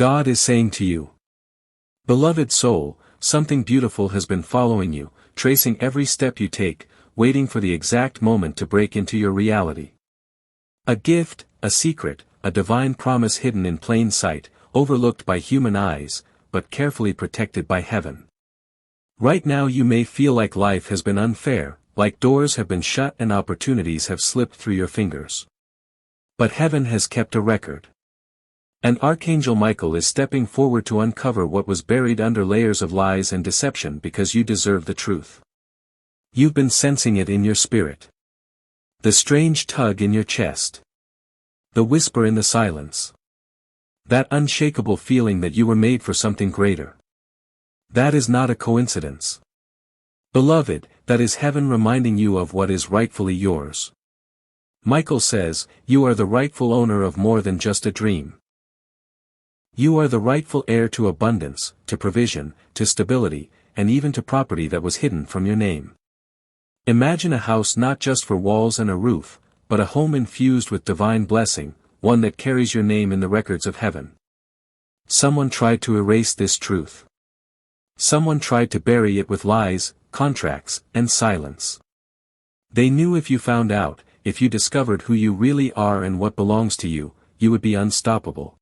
God is saying to you, beloved soul, something beautiful has been following you, tracing every step you take, waiting for the exact moment to break into your reality. A gift, a secret, a divine promise hidden in plain sight, overlooked by human eyes, but carefully protected by heaven. Right now you may feel like life has been unfair, like doors have been shut and opportunities have slipped through your fingers. But heaven has kept a record. And Archangel Michael is stepping forward to uncover what was buried under layers of lies and deception because you deserve the truth. You've been sensing it in your spirit. The strange tug in your chest. The whisper in the silence. That unshakable feeling that you were made for something greater. That is not a coincidence. Beloved, that is heaven reminding you of what is rightfully yours. Michael says, you are the rightful owner of more than just a dream. You are the rightful heir to abundance, to provision, to stability, and even to property that was hidden from your name. Imagine a house not just for walls and a roof, but a home infused with divine blessing, one that carries your name in the records of heaven. Someone tried to erase this truth. Someone tried to bury it with lies, contracts, and silence. They knew if you found out, if you discovered who you really are and what belongs to you, you would be unstoppable.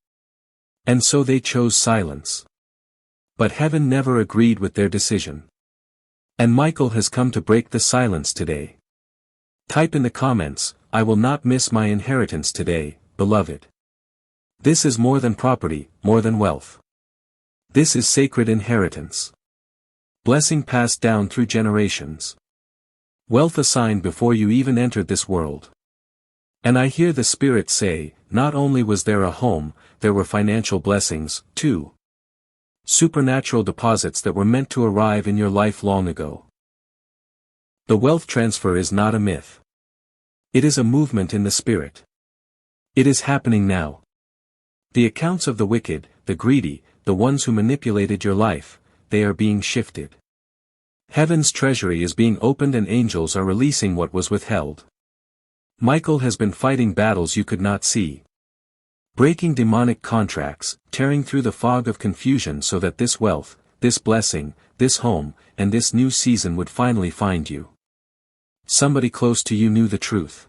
And so they chose silence. But heaven never agreed with their decision. And Michael has come to break the silence today. Type in the comments, I will not miss my inheritance today, beloved. This is more than property, more than wealth. This is sacred inheritance. Blessing passed down through generations. Wealth assigned before you even entered this world. And I hear the Spirit say, not only was there a home, there were financial blessings, too. Supernatural deposits that were meant to arrive in your life long ago. The wealth transfer is not a myth. It is a movement in the Spirit. It is happening now. The accounts of the wicked, the greedy, the ones who manipulated your life, they are being shifted. Heaven's treasury is being opened and angels are releasing what was withheld. Michael has been fighting battles you could not see. Breaking demonic contracts, tearing through the fog of confusion so that this wealth, this blessing, this home, and this new season would finally find you. Somebody close to you knew the truth.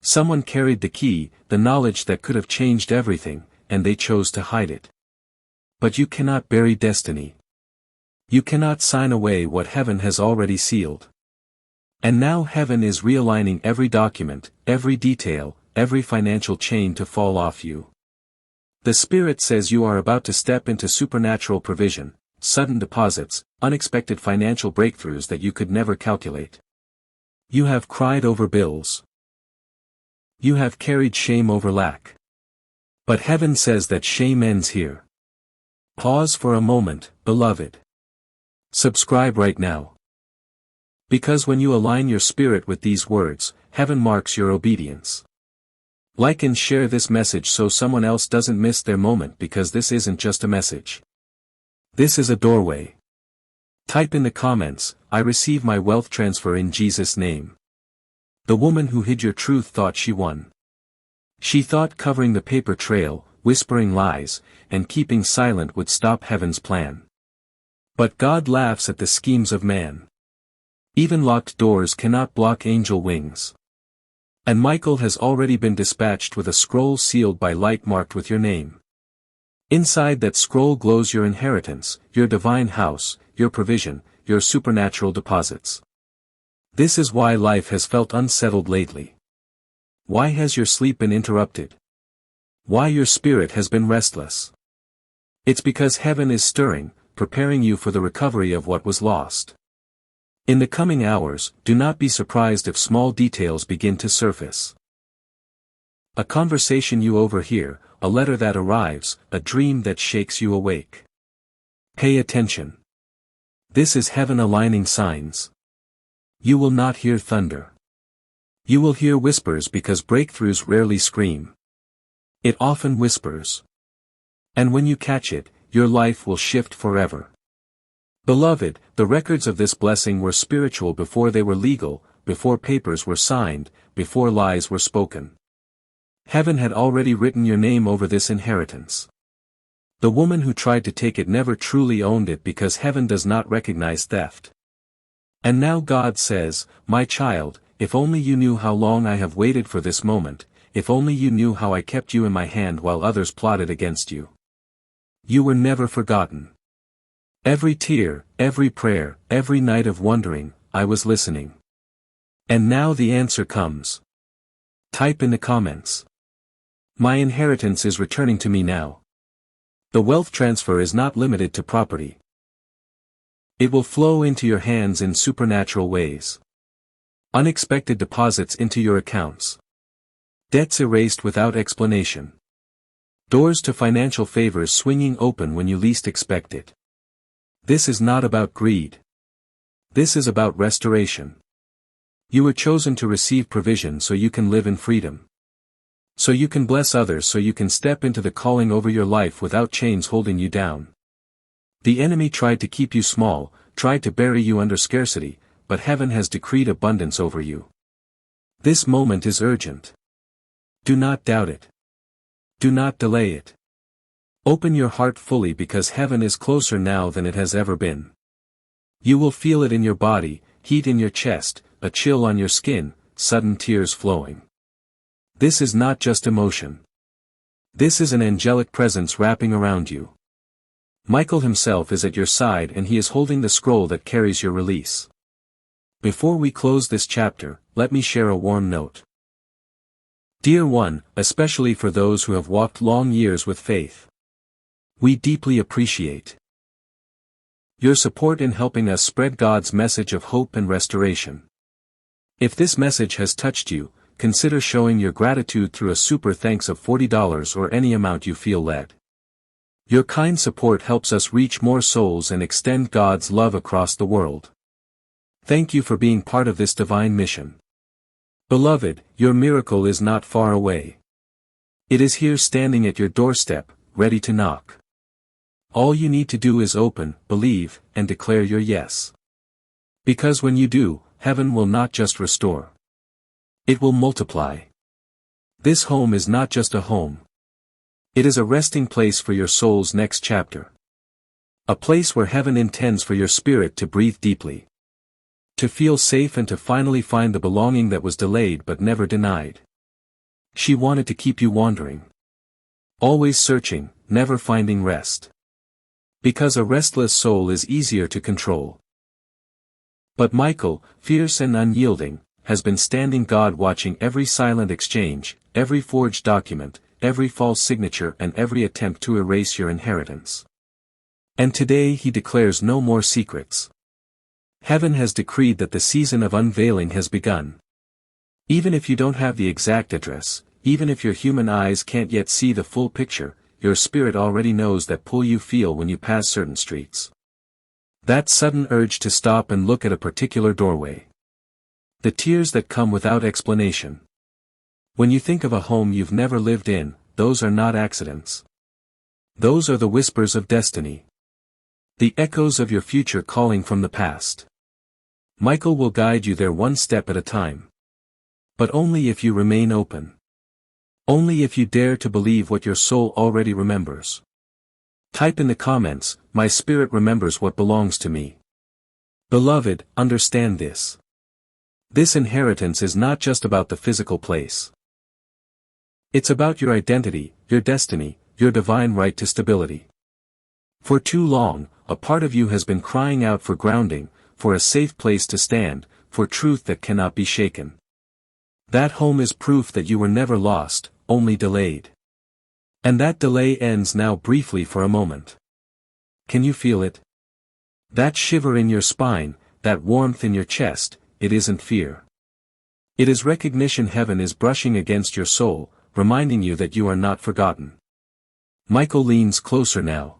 Someone carried the key, the knowledge that could have changed everything, and they chose to hide it. But you cannot bury destiny. You cannot sign away what heaven has already sealed. And now heaven is realigning every document, every detail, every financial chain to fall off you. The Spirit says you are about to step into supernatural provision, sudden deposits, unexpected financial breakthroughs that you could never calculate. You have cried over bills. You have carried shame over lack. But heaven says that shame ends here. Pause for a moment, beloved. Subscribe right now. Because when you align your spirit with these words, heaven marks your obedience. Like and share this message so someone else doesn't miss their moment, because this isn't just a message. This is a doorway. Type in the comments, I receive my wealth transfer in Jesus' name. The woman who hid your truth thought she won. She thought covering the paper trail, whispering lies, and keeping silent would stop heaven's plan. But God laughs at the schemes of man. Even locked doors cannot block angel wings. And Michael has already been dispatched with a scroll sealed by light marked with your name. Inside that scroll glows your inheritance, your divine house, your provision, your supernatural deposits. This is why life has felt unsettled lately. Why has your sleep been interrupted? Why your spirit has been restless? It's because heaven is stirring, preparing you for the recovery of what was lost. In the coming hours, do not be surprised if small details begin to surface. A conversation you overhear, a letter that arrives, a dream that shakes you awake. Pay attention. This is heaven aligning signs. You will not hear thunder. You will hear whispers, because breakthroughs rarely scream. It often whispers. And when you catch it, your life will shift forever. Beloved, the records of this blessing were spiritual before they were legal, before papers were signed, before lies were spoken. Heaven had already written your name over this inheritance. The woman who tried to take it never truly owned it because heaven does not recognize theft. And now God says, my child, if only you knew how long I have waited for this moment, if only you knew how I kept you in my hand while others plotted against you. You were never forgotten. Every tear, every prayer, every night of wondering, I was listening. And now the answer comes. Type in the comments. My inheritance is returning to me now. The wealth transfer is not limited to property. It will flow into your hands in supernatural ways. Unexpected deposits into your accounts. Debts erased without explanation. Doors to financial favors swinging open when you least expect it. This is not about greed. This is about restoration. You were chosen to receive provision so you can live in freedom. So you can bless others, so you can step into the calling over your life without chains holding you down. The enemy tried to keep you small, tried to bury you under scarcity, but heaven has decreed abundance over you. This moment is urgent. Do not doubt it. Do not delay it. Open your heart fully because heaven is closer now than it has ever been. You will feel it in your body, heat in your chest, a chill on your skin, sudden tears flowing. This is not just emotion. This is an angelic presence wrapping around you. Michael himself is at your side and he is holding the scroll that carries your release. Before we close this chapter, let me share a warm note. Dear one, especially for those who have walked long years with faith. We deeply appreciate your support in helping us spread God's message of hope and restoration. If this message has touched you, consider showing your gratitude through a super thanks of $40 or any amount you feel led. Your kind support helps us reach more souls and extend God's love across the world. Thank you for being part of this divine mission. Beloved, your miracle is not far away. It is here standing at your doorstep, ready to knock. All you need to do is open, believe, and declare your yes. Because when you do, heaven will not just restore. It will multiply. This home is not just a home. It is a resting place for your soul's next chapter. A place where heaven intends for your spirit to breathe deeply. To feel safe and to finally find the belonging that was delayed but never denied. She wanted to keep you wandering. Always searching, never finding rest. Because a restless soul is easier to control. But Michael, fierce and unyielding, has been standing guard watching every silent exchange, every forged document, every false signature and every attempt to erase your inheritance. And today he declares no more secrets. Heaven has decreed that the season of unveiling has begun. Even if you don't have the exact address, even if your human eyes can't yet see the full picture, your spirit already knows that pull you feel when you pass certain streets. That sudden urge to stop and look at a particular doorway. The tears that come without explanation. When you think of a home you've never lived in, those are not accidents. Those are the whispers of destiny. The echoes of your future calling from the past. Michael will guide you there one step at a time. But only if you remain open. Only if you dare to believe what your soul already remembers. Type in the comments, my spirit remembers what belongs to me. Beloved, understand this. This inheritance is not just about the physical place. It's about your identity, your destiny, your divine right to stability. For too long, a part of you has been crying out for grounding, for a safe place to stand, for truth that cannot be shaken. That home is proof that you were never lost, only delayed. And that delay ends now briefly for a moment. Can you feel it? That shiver in your spine, that warmth in your chest, it isn't fear. It is recognition heaven is brushing against your soul, reminding you that you are not forgotten. Michael leans closer now.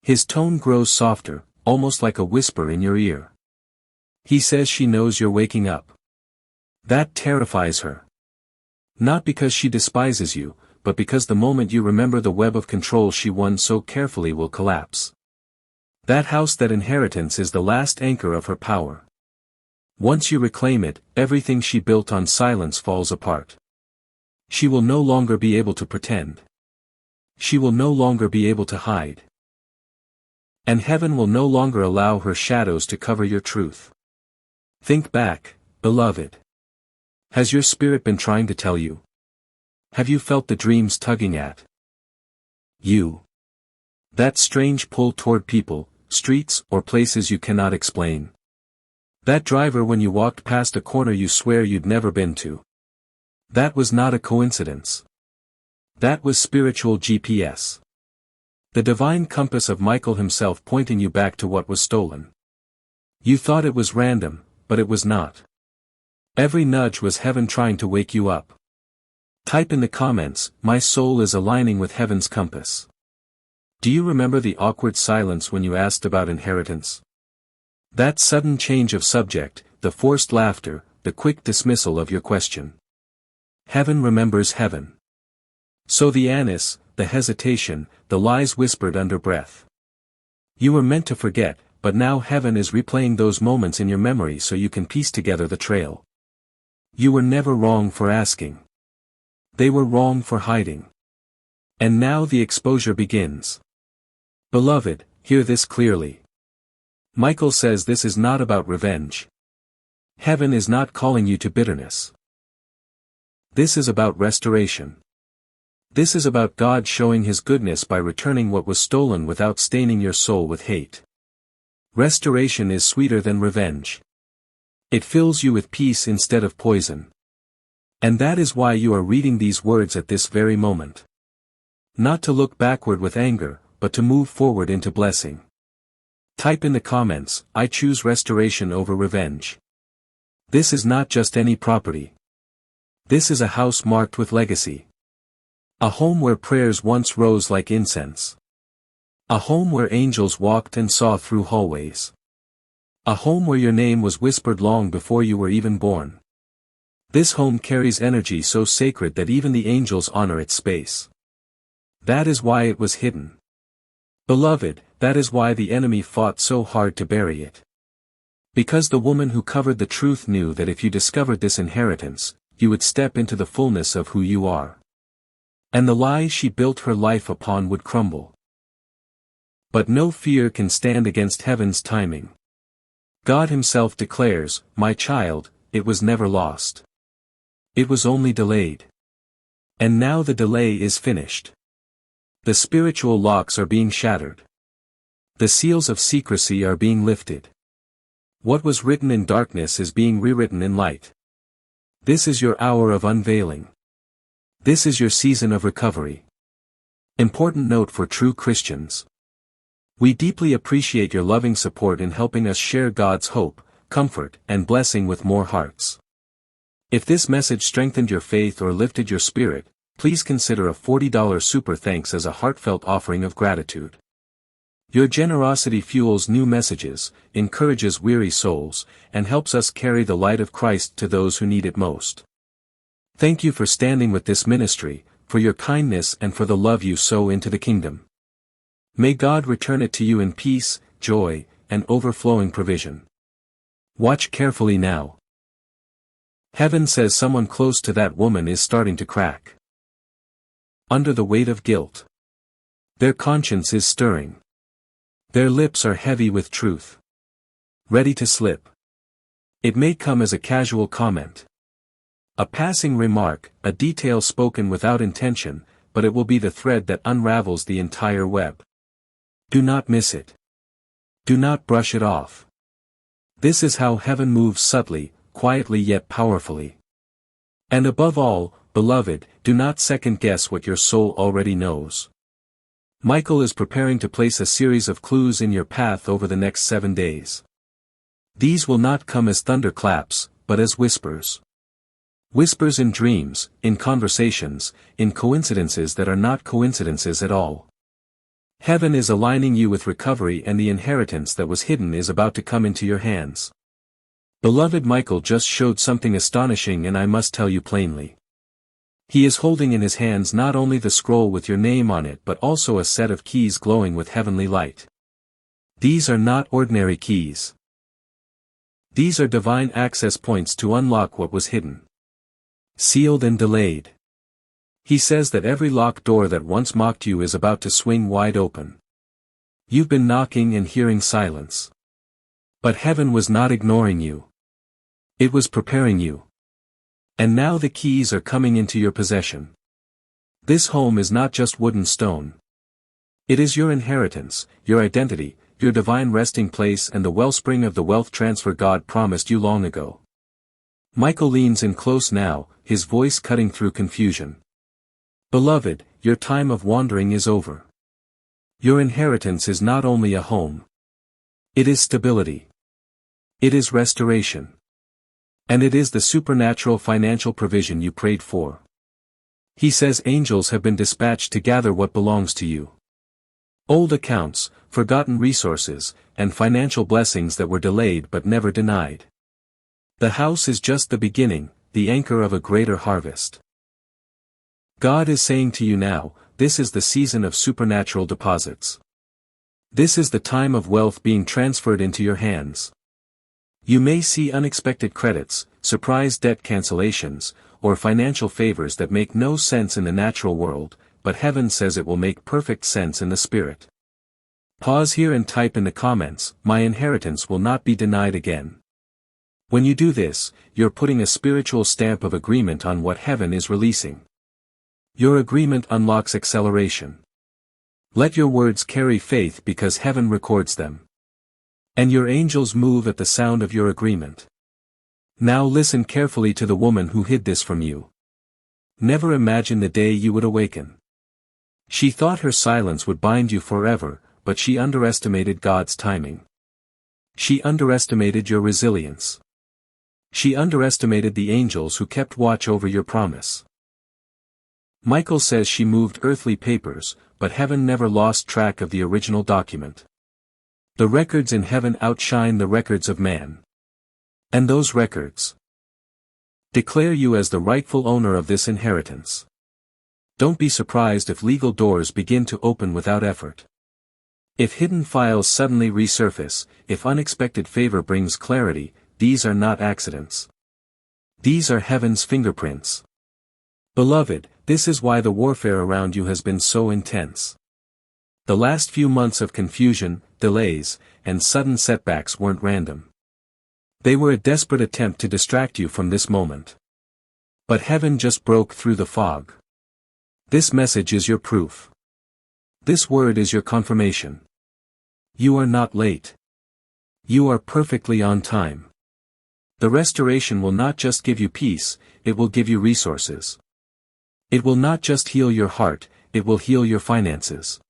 His tone grows softer, almost like a whisper in your ear. He says she knows you're waking up. That terrifies her. Not because she despises you, but because the moment you remember the web of control she won so carefully will collapse. That house, that inheritance is the last anchor of her power. Once you reclaim it, everything she built on silence falls apart. She will no longer be able to pretend. She will no longer be able to hide. And heaven will no longer allow her shadows to cover your truth. Think back, beloved. Has your spirit been trying to tell you? Have you felt the dreams tugging at you? That strange pull toward people, streets, or places you cannot explain. That driver when you walked past a corner you swear you'd never been to. That was not a coincidence. That was spiritual GPS. The divine compass of Michael himself pointing you back to what was stolen. You thought it was random, but it was not. Every nudge was heaven trying to wake you up. Type in the comments, "My soul is aligning with heaven's compass." Do you remember the awkward silence when you asked about inheritance? That sudden change of subject, the forced laughter, the quick dismissal of your question. Heaven remembers heaven. So the anise, the hesitation, the lies whispered under breath. You were meant to forget, but now heaven is replaying those moments in your memory so you can piece together the trail. You were never wrong for asking. They were wrong for hiding. And now the exposure begins. Beloved, hear this clearly. Michael says this is not about revenge. Heaven is not calling you to bitterness. This is about restoration. This is about God showing His goodness by returning what was stolen without staining your soul with hate. Restoration is sweeter than revenge. It fills you with peace instead of poison. And that is why you are reading these words at this very moment. Not to look backward with anger, but to move forward into blessing. Type in the comments, "I choose restoration over revenge." This is not just any property. This is a house marked with legacy. A home where prayers once rose like incense. A home where angels walked and saw through hallways. A home where your name was whispered long before you were even born. This home carries energy so sacred that even the angels honor its space. That is why it was hidden. Beloved, that is why the enemy fought so hard to bury it. Because the woman who covered the truth knew that if you discovered this inheritance, you would step into the fullness of who you are. And the lie she built her life upon would crumble. But no fear can stand against heaven's timing. God Himself declares, "My child, it was never lost. It was only delayed. And now the delay is finished. The spiritual locks are being shattered. The seals of secrecy are being lifted. What was written in darkness is being rewritten in light. This is your hour of unveiling. This is your season of recovery." Important note for true Christians. We deeply appreciate your loving support in helping us share God's hope, comfort, and blessing with more hearts. If this message strengthened your faith or lifted your spirit, please consider a $40 super thanks as a heartfelt offering of gratitude. Your generosity fuels new messages, encourages weary souls, and helps us carry the light of Christ to those who need it most. Thank you for standing with this ministry, for your kindness and for the love you sow into the kingdom. May God return it to you in peace, joy, and overflowing provision. Watch carefully now. Heaven says someone close to that woman is starting to crack. Under the weight of guilt. Their conscience is stirring. Their lips are heavy with truth. Ready to slip. It may come as a casual comment. A passing remark, a detail spoken without intention, but it will be the thread that unravels the entire web. Do not miss it. Do not brush it off. This is how heaven moves subtly, quietly yet powerfully. And above all, beloved, do not second-guess what your soul already knows. Michael is preparing to place a series of clues in your path over the next 7 days. These will not come as thunderclaps, but as whispers. Whispers in dreams, in conversations, in coincidences that are not coincidences at all. Heaven is aligning you with recovery, and the inheritance that was hidden is about to come into your hands. Beloved, Michael just showed something astonishing, and I must tell you plainly. He is holding in his hands not only the scroll with your name on it but also a set of keys glowing with heavenly light. These are not ordinary keys. These are divine access points to unlock what was hidden. Sealed and delayed. He says that every locked door that once mocked you is about to swing wide open. You've been knocking and hearing silence. But heaven was not ignoring you. It was preparing you. And now the keys are coming into your possession. This home is not just wood and stone. It is your inheritance, your identity, your divine resting place and the wellspring of the wealth transfer God promised you long ago. Michael leans in close now, his voice cutting through confusion. Beloved, your time of wandering is over. Your inheritance is not only a home. It is stability. It is restoration. And it is the supernatural financial provision you prayed for. He says angels have been dispatched to gather what belongs to you. Old accounts, forgotten resources, and financial blessings that were delayed but never denied. The house is just the beginning, the anchor of a greater harvest. God is saying to you now, this is the season of supernatural deposits. This is the time of wealth being transferred into your hands. You may see unexpected credits, surprise debt cancellations, or financial favors that make no sense in the natural world, but heaven says it will make perfect sense in the spirit. Pause here and type in the comments, my inheritance will not be denied again. When you do this, you're putting a spiritual stamp of agreement on what heaven is releasing. Your agreement unlocks acceleration. Let your words carry faith because heaven records them. And your angels move at the sound of your agreement. Now listen carefully to the woman who hid this from you. Never imagine the day you would awaken. She thought her silence would bind you forever, but she underestimated God's timing. She underestimated your resilience. She underestimated the angels who kept watch over your promise. Michael says she moved earthly papers, but heaven never lost track of the original document. The records in heaven outshine the records of man. And those records declare you as the rightful owner of this inheritance. Don't be surprised if legal doors begin to open without effort. If hidden files suddenly resurface, if unexpected favor brings clarity, these are not accidents. These are heaven's fingerprints. Beloved, this is why the warfare around you has been so intense. The last few months of confusion, delays, and sudden setbacks weren't random. They were a desperate attempt to distract you from this moment. But heaven just broke through the fog. This message is your proof. This word is your confirmation. You are not late. You are perfectly on time. The restoration will not just give you peace, it will give you resources. It will not just heal your heart, it will heal your finances.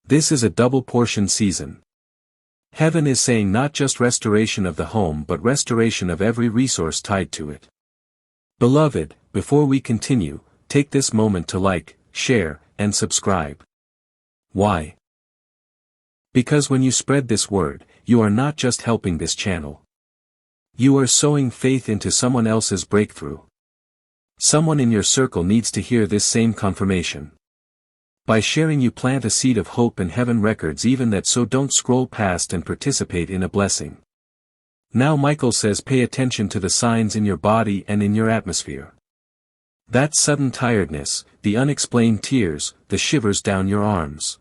This is a double portion season. Heaven is saying not just restoration of the home but restoration of every resource tied to it. Beloved, before we continue, take this moment to like, share, and subscribe. Why? Because when you spread this word, you are not just helping this channel. You are sowing faith into someone else's breakthrough. Someone in your circle needs to hear this same confirmation. By sharing you plant a seed of hope in heaven records even that, so don't scroll past and participate in a blessing. Now Michael says pay attention to the signs in your body and in your atmosphere. That sudden tiredness, the unexplained tears, the shivers down your arms.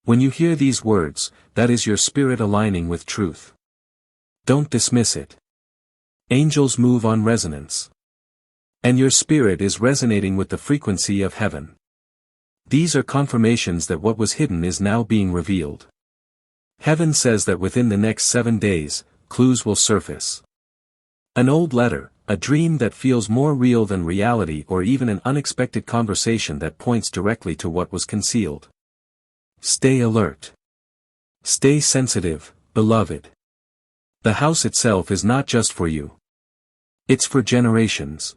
When you hear these words, that is your spirit aligning with truth. Don't dismiss it. Angels move on resonance. And your spirit is resonating with the frequency of heaven. These are confirmations that what was hidden is now being revealed. Heaven says that within the next 7 days, clues will surface. An old letter, a dream that feels more real than reality, or even an unexpected conversation that points directly to what was concealed. Stay alert. Stay sensitive, beloved. The house itself is not just for you. It's for generations.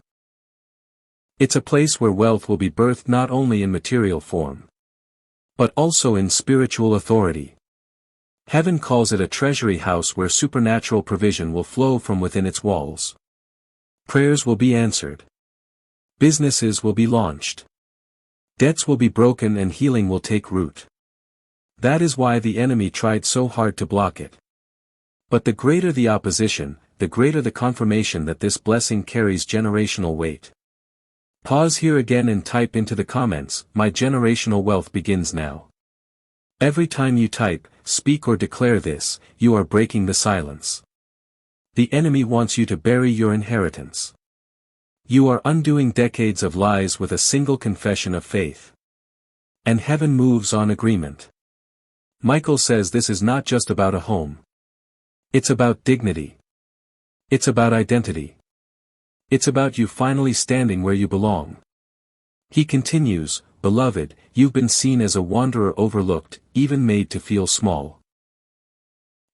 It's a place where wealth will be birthed not only in material form, but also in spiritual authority. Heaven calls it a treasury house where supernatural provision will flow from within its walls. Prayers will be answered. Businesses will be launched. Debts will be broken and healing will take root. That is why the enemy tried so hard to block it. But the greater the opposition, the greater the confirmation that this blessing carries generational weight. Pause here again and type into the comments, "My generational wealth begins now." Every time you type, speak or declare this, you are breaking the silence. The enemy wants you to bury your inheritance. You are undoing decades of lies with a single confession of faith. And heaven moves on agreement. Michael says this is not just about a home. It's about dignity. It's about identity. It's about you finally standing where you belong. He continues, "Beloved, you've been seen as a wanderer, overlooked, even made to feel small.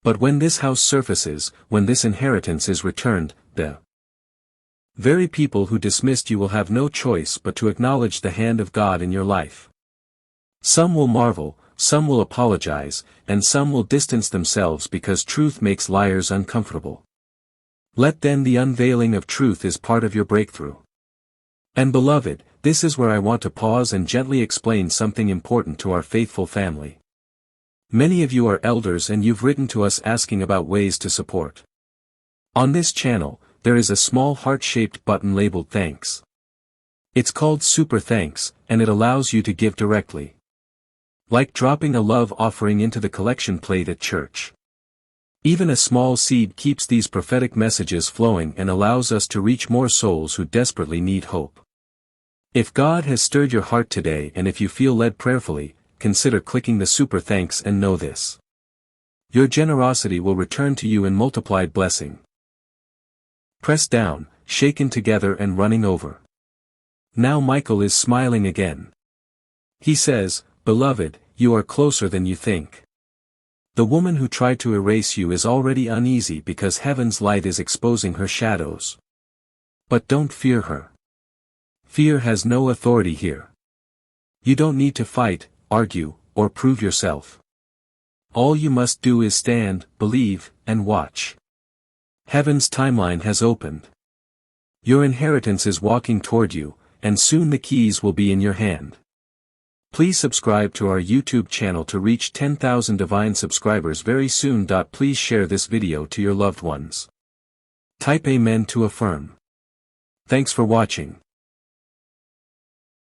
But when this house surfaces, when this inheritance is returned, the very people who dismissed you will have no choice but to acknowledge the hand of God in your life. Some will marvel, some will apologize, and some will distance themselves because truth makes liars uncomfortable. Let then the unveiling of truth is part of your breakthrough." And beloved, this is where I want to pause and gently explain something important to our faithful family. Many of you are elders and you've written to us asking about ways to support. On this channel, there is a small heart-shaped button labeled Thanks. It's called Super Thanks, and it allows you to give directly. Like dropping a love offering into the collection plate at church. Even a small seed keeps these prophetic messages flowing and allows us to reach more souls who desperately need hope. If God has stirred your heart today and if you feel led prayerfully, consider clicking the Super Thanks and know this. Your generosity will return to you in multiplied blessing. Pressed down, shaken together and running over. Now Michael is smiling again. He says, "Beloved, you are closer than you think. The woman who tried to erase you is already uneasy because heaven's light is exposing her shadows. But don't fear her. Fear has no authority here. You don't need to fight, argue, or prove yourself. All you must do is stand, believe, and watch. Heaven's timeline has opened. Your inheritance is walking toward you, and soon the keys will be in your hand." Please subscribe to our YouTube channel to reach 10,000 divine subscribers very soon. Please share this video to your loved ones. Type Amen to affirm. Thanks for watching.